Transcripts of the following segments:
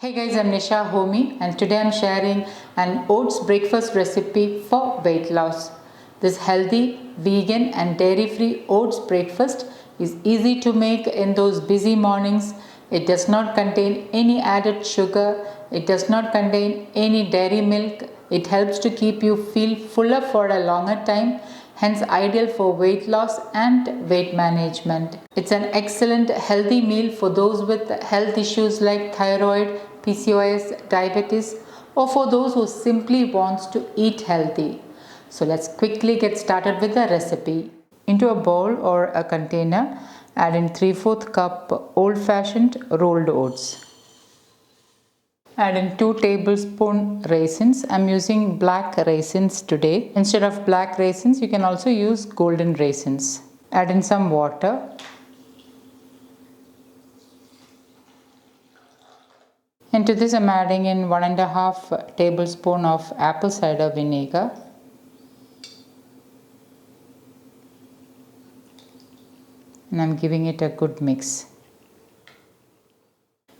Hey guys, I'm Nisa Homey and today I'm sharing an oats breakfast recipe for weight loss. This healthy, vegan and dairy-free oats breakfast is easy to make in those busy mornings. It does not contain any added sugar. It does not contain any dairy milk. It helps to keep you feel fuller for a longer time, hence ideal for weight loss and weight management. It's an excellent healthy meal for those with health issues like thyroid, PCOS, diabetes, or for those who simply wants to eat healthy. So let's quickly get started with the recipe. Into a bowl or a container, add in 3/4 cup old-fashioned rolled oats. Add in 2 tablespoon raisins. I'm using black raisins today. Instead of black raisins, you can also use golden raisins. Add in some water. Into this I'm adding in 1.5 tablespoon of apple cider vinegar. And I'm giving it a good mix.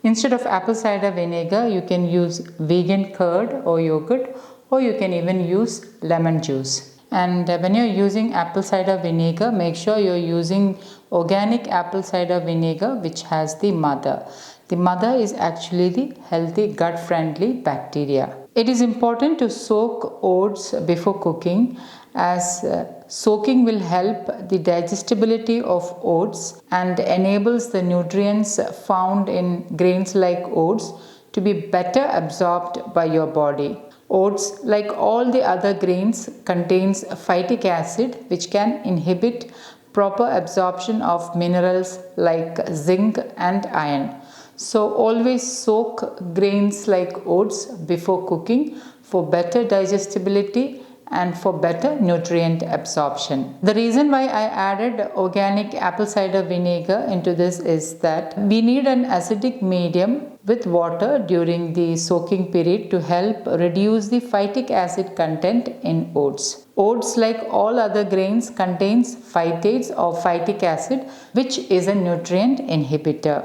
Instead of apple cider vinegar, you can use vegan curd or yogurt, or you can even use lemon juice. And when you're using apple cider vinegar, make sure you're using organic apple cider vinegar which has the mother. The mother is actually the healthy gut-friendly bacteria. It is important to soak oats before cooking, as soaking will help the digestibility of oats and enables the nutrients found in grains like oats to be better absorbed by your body. Oats, like all the other grains, contains phytic acid which can inhibit proper absorption of minerals like zinc and iron. So always soak grains like oats before cooking for better digestibility and for better nutrient absorption. The reason why I added organic apple cider vinegar into this is that we need an acidic medium with water during the soaking period to help reduce the phytic acid content in oats. Oats, like all other grains, contains phytates or phytic acid, which is a nutrient inhibitor.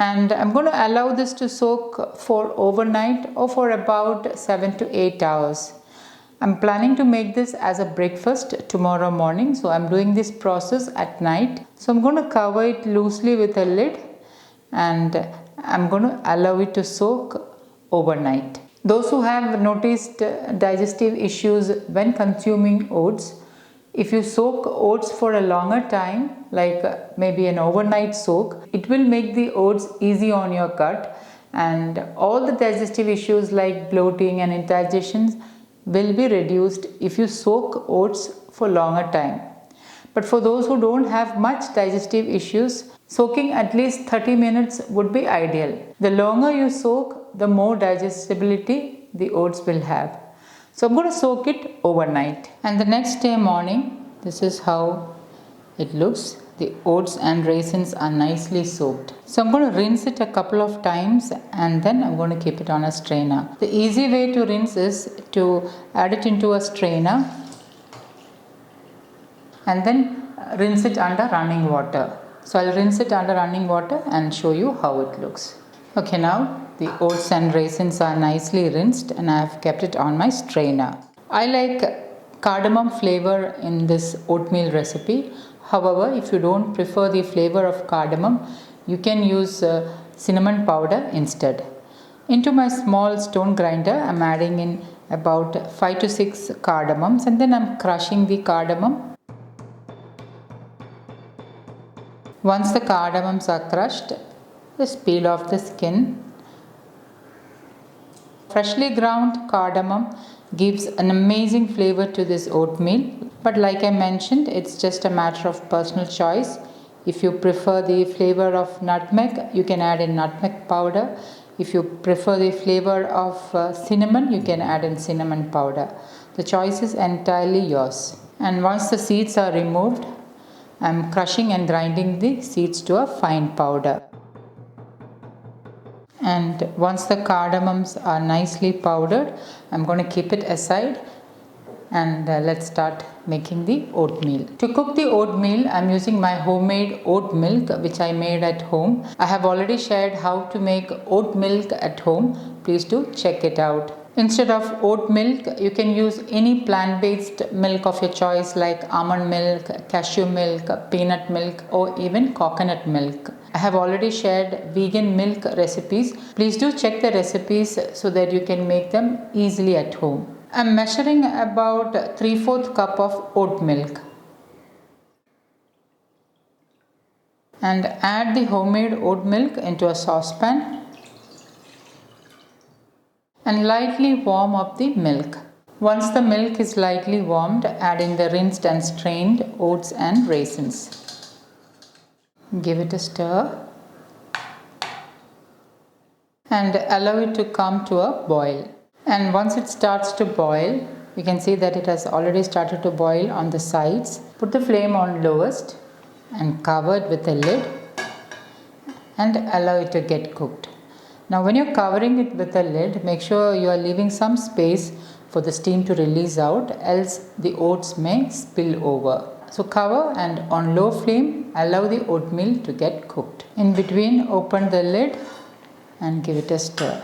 And I'm going to allow this to soak for overnight or for about 7 to 8 hours. I'm planning to make this as a breakfast tomorrow morning, so I'm doing this process at night. So I'm going to cover it loosely with a lid and I'm going to allow it to soak overnight. Those who have noticed digestive issues when consuming oats, if you soak oats for a longer time, like maybe an overnight soak, it will make the oats easy on your gut, and all the digestive issues like bloating and indigestion will be reduced if you soak oats for longer time. But for those who don't have much digestive issues, soaking at least 30 minutes would be ideal. The longer you soak, the more digestibility the oats will have. So I'm going to soak it overnight. And the next day morning, this is how it looks. The oats and raisins are nicely soaked. So I'm going to rinse it a couple of times and then I'm going to keep it on a strainer. The easy way to rinse is to add it into a strainer and then rinse it under running water. So I'll rinse it under running water and show you how it looks. Okay, now the oats and raisins are nicely rinsed and I have kept it on my strainer. I like cardamom flavor in this oatmeal recipe. However, if you don't prefer the flavor of cardamom, you can use cinnamon powder instead. Into my small stone grinder, I'm adding in about 5 to 6 cardamoms and then I'm crushing the cardamom. Once the cardamoms are crushed, just peel off the skin. Freshly ground cardamom gives an amazing flavor to this oatmeal, but like I mentioned, it's just a matter of personal choice. If you prefer the flavor of nutmeg, you can add in nutmeg powder. If you prefer the flavor of cinnamon, you can add in cinnamon powder. The choice is entirely yours. And once the seeds are removed, I'm crushing and grinding the seeds to a fine powder. And once the cardamoms are nicely powdered, I'm going to keep it aside and let's start making the oatmeal. To cook the oatmeal, I'm using my homemade oat milk which I made at home. I have already shared how to make oat milk at home. Please do check it out. Instead of oat milk, you can use any plant-based milk of your choice like almond milk, cashew milk, peanut milk, or even coconut milk. I have already shared vegan milk recipes. Please do check the recipes so that you can make them easily at home. I'm measuring about 3/4 cup of oat milk. And add the homemade oat milk into a saucepan and lightly warm up the milk. Once the milk is lightly warmed, add in the rinsed and strained oats and raisins. Give it a stir and allow it to come to a boil. And once it starts to boil, you can see that it has already started to boil on the sides. Put the flame on lowest and cover it with a lid and allow it to get cooked. Now when you're covering it with a lid, make sure you are leaving some space for the steam to release out, else the oats may spill over. So cover and on low flame, allow the oatmeal to get cooked. In between, open the lid and give it a stir.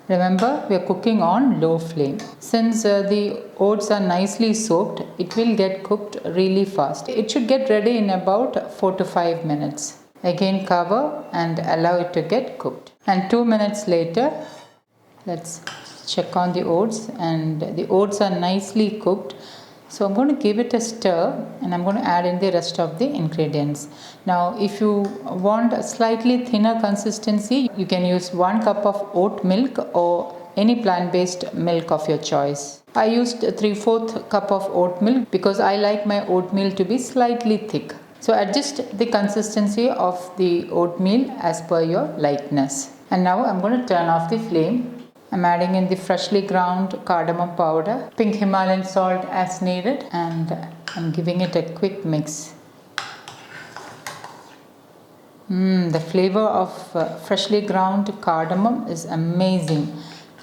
Remember, we are cooking on low flame. Since the oats are nicely soaked, it will get cooked really fast. It should get ready in about 4 to 5 minutes. Again cover and allow it to get cooked. And 2 minutes later, let's check on the oats, and the oats are nicely cooked. So I'm going to give it a stir and I'm going to add in the rest of the ingredients. Now if you want a slightly thinner consistency, you can use 1 cup of oat milk or any plant-based milk of your choice. I used 3/4 cup of oat milk because I like my oatmeal to be slightly thick. So adjust the consistency of the oatmeal as per your likeness. And now I'm going to turn off the flame. I'm adding in the freshly ground cardamom powder, pink Himalayan salt as needed, and I'm giving it a quick mix. The flavor of freshly ground cardamom is amazing.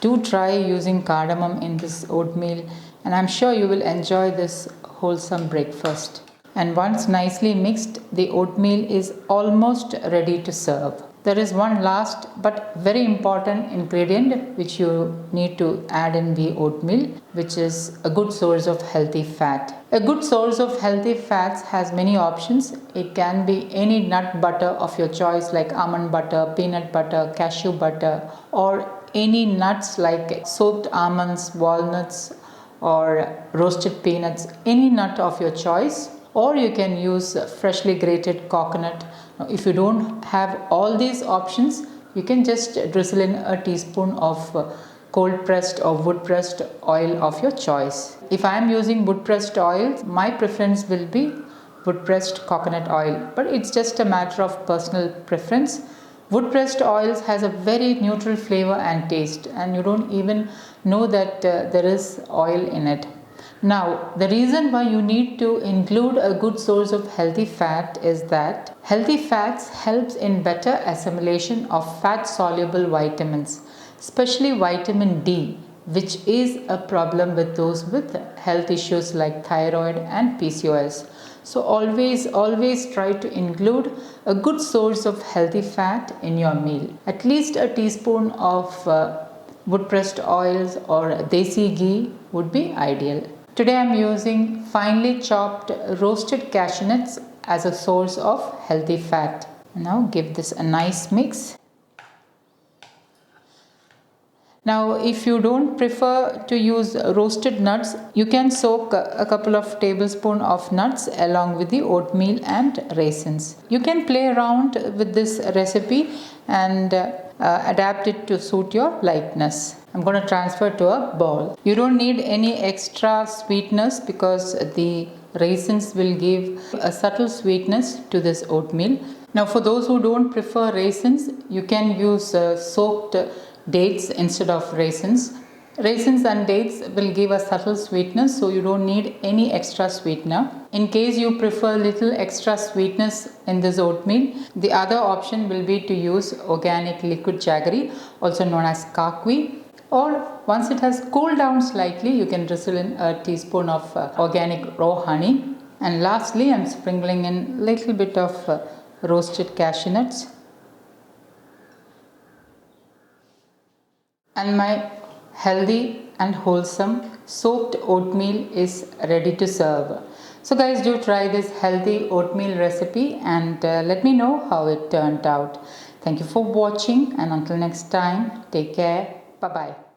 Do try using cardamom in this oatmeal and I'm sure you will enjoy this wholesome breakfast. And once nicely mixed, the oatmeal is almost ready to serve. There is one last but very important ingredient which you need to add in the oatmeal, which is a good source of healthy fat. A good source of healthy fats has many options. It can be any nut butter of your choice like almond butter, peanut butter, cashew butter, or any nuts like soaked almonds, walnuts, or roasted peanuts, any nut of your choice. Or you can use freshly grated coconut. Now, if you don't have all these options, you can just drizzle in a teaspoon of cold pressed or wood pressed oil of your choice. If I am using wood pressed oil, my preference will be wood pressed coconut oil, but it's just a matter of personal preference. Wood pressed oils has a very neutral flavor and taste, and you don't even know that there is oil in it. Now, the reason why you need to include a good source of healthy fat is that healthy fats helps in better assimilation of fat soluble vitamins, especially vitamin D, which is a problem with those with health issues like thyroid and PCOS. So always try to include a good source of healthy fat in your meal. At least a teaspoon of wood pressed oils or desi ghee would be ideal. Today I am using finely chopped roasted cashew nuts as a source of healthy fat. Now give this a nice mix. Now if you don't prefer to use roasted nuts, you can soak a couple of tablespoons of nuts along with the oatmeal and raisins. You can play around with this recipe and adapt it to suit your likeness. I'm going to transfer to a bowl. You don't need any extra sweetness because the raisins will give a subtle sweetness to this oatmeal. Now for those who don't prefer raisins, you can use soaked dates instead of raisins. Raisins and dates will give a subtle sweetness, so you don't need any extra sweetener. In case you prefer little extra sweetness in this oatmeal, the other option will be to use organic liquid jaggery, also known as kakwi. Or once it has cooled down slightly, you can drizzle in a teaspoon of organic raw honey. And lastly, I'm sprinkling in a little bit of roasted cashew nuts. And my healthy and wholesome soaked oatmeal is ready to serve. So guys, do try this healthy oatmeal recipe and let me know how it turned out. Thank you for watching, and until next time, take care. Bye bye.